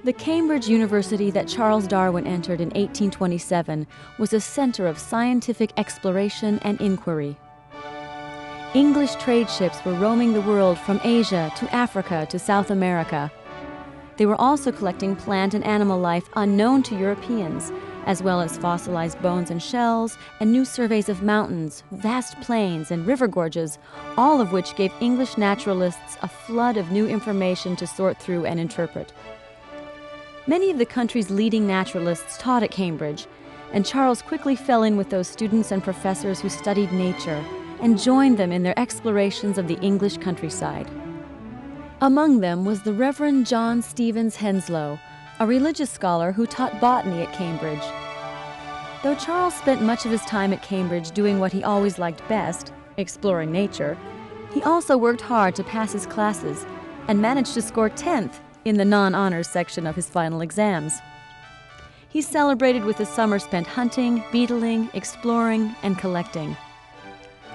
The Cambridge University that Charles Darwin entered in 1827 was a center of scientific exploration and inquiry. English trade ships were roaming the world from Asia to Africa to South America. They were also collecting plant and animal life unknown to Europeans, as well as fossilized bones and shells, and new surveys of mountains, vast plains, and river gorges, all of which gave English naturalists a flood of new information to sort through and interpret. Many of the country's leading naturalists taught at Cambridge, and Charles quickly fell in with those students and professors who studied nature and joined them in their explorations of the English countryside. Among them was the Reverend John Stevens Henslow, a religious scholar who taught botany at Cambridge. Though Charles spent much of his time at Cambridge doing what he always liked best, exploring nature, he also worked hard to pass his classes and managed to score 10th in the non-honors section of his final exams. He celebrated with a summer spent hunting, beetling, exploring, and collecting.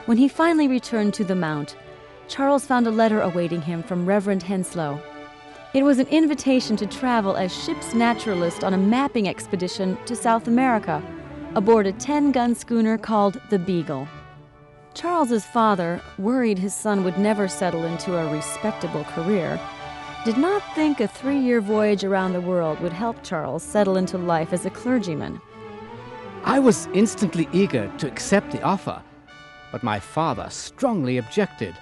When he finally returned to the Mount, Charles found a letter awaiting him from Reverend Henslow. It was an invitation to travel as ship's naturalist on a mapping expedition to South America, aboard a 10-gun schooner called the Beagle. Charles's father, worried his son would never settle into a respectable career, did not think a 3-year voyage around the world would help Charles settle into life as a clergyman. I was instantly eager to accept the offer, but my father strongly objected,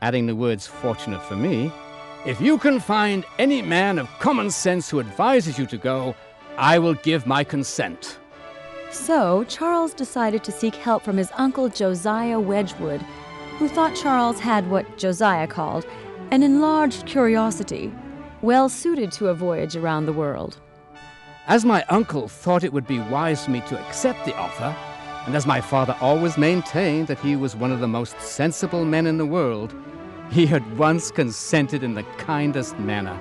adding the words, "Fortunate for me, if you can find any man of common sense who advises you to go, I will give my consent." So Charles decided to seek help from his uncle Josiah Wedgwood, who thought Charles had what Josiah called an enlarged curiosity, well suited to a voyage around the world. As my uncle thought it would be wise for me to accept the offer, and as my father always maintained that he was one of the most sensible men in the world, he at once consented in the kindest manner.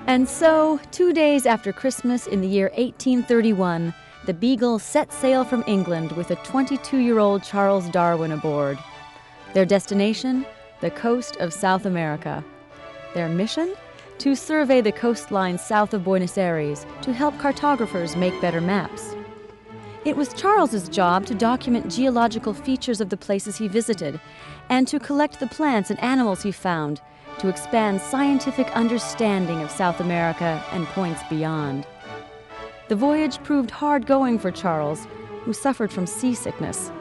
And so, 2 days after Christmas in the year 1831, the Beagle set sail from England with a 22-year-old Charles Darwin aboard. Their destination? The coast of South America. Their mission? To survey the coastline south of Buenos Aires to help cartographers make better maps. It was Charles's job to document geological features of the places he visited and to collect the plants and animals he found to expand scientific understanding of South America and points beyond. The voyage proved hard going for Charles, who suffered from seasickness.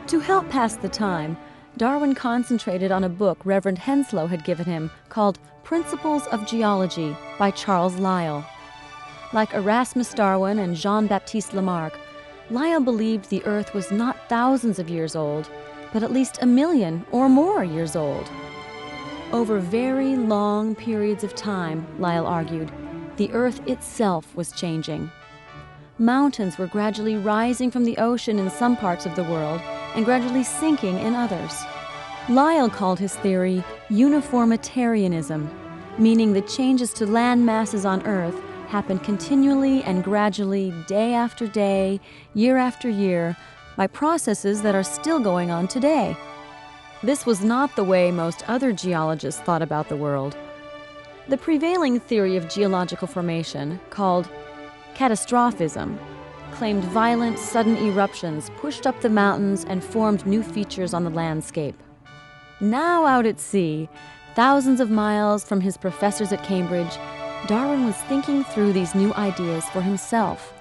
To help pass the time, Darwin concentrated on a book Reverend Henslow had given him called Principles of Geology by Charles Lyell. Like Erasmus Darwin and Jean-Baptiste Lamarck, Lyell believed the Earth was not thousands of years old, but at least 1 million or more years old. Over very long periods of time, Lyell argued, the Earth itself was changing. Mountains were gradually rising from the ocean in some parts of the world and gradually sinking in others. Lyell called his theory uniformitarianism, meaning the changes to land masses on Earth happened continually and gradually, day after day, year after year, by processes that are still going on today. This was not the way most other geologists thought about the world. The prevailing theory of geological formation, called catastrophism, claimed violent, sudden eruptions pushed up the mountains and formed new features on the landscape. Now out at sea, thousands of miles from his professors at Cambridge, Darwin was thinking through these new ideas for himself.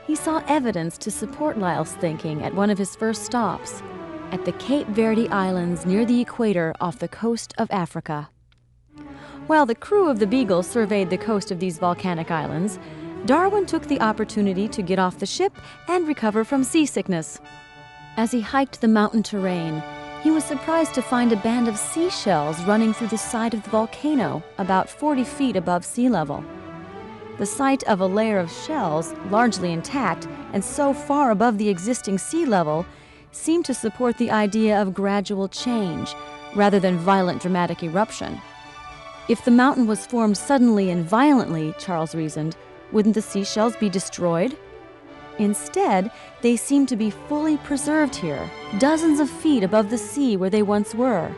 He saw evidence to support Lyell's thinking at one of his first stops, at the Cape Verde Islands near the equator off the coast of Africa. While the crew of the Beagle surveyed the coast of these volcanic islands, Darwin took the opportunity to get off the ship and recover from seasickness. As he hiked the mountain terrain, he was surprised to find a band of seashells running through the side of the volcano, about 40 feet above sea level. The sight of a layer of shells, largely intact and so far above the existing sea level, seemed to support the idea of gradual change, rather than violent dramatic eruption. If the mountain was formed suddenly and violently, Charles reasoned, wouldn't the seashells be destroyed? Instead, they seemed to be fully preserved here, dozens of feet above the sea where they once were.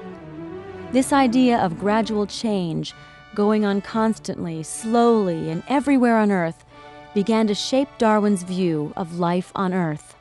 This idea of gradual change, going on constantly, slowly, and everywhere on Earth, began to shape Darwin's view of life on Earth.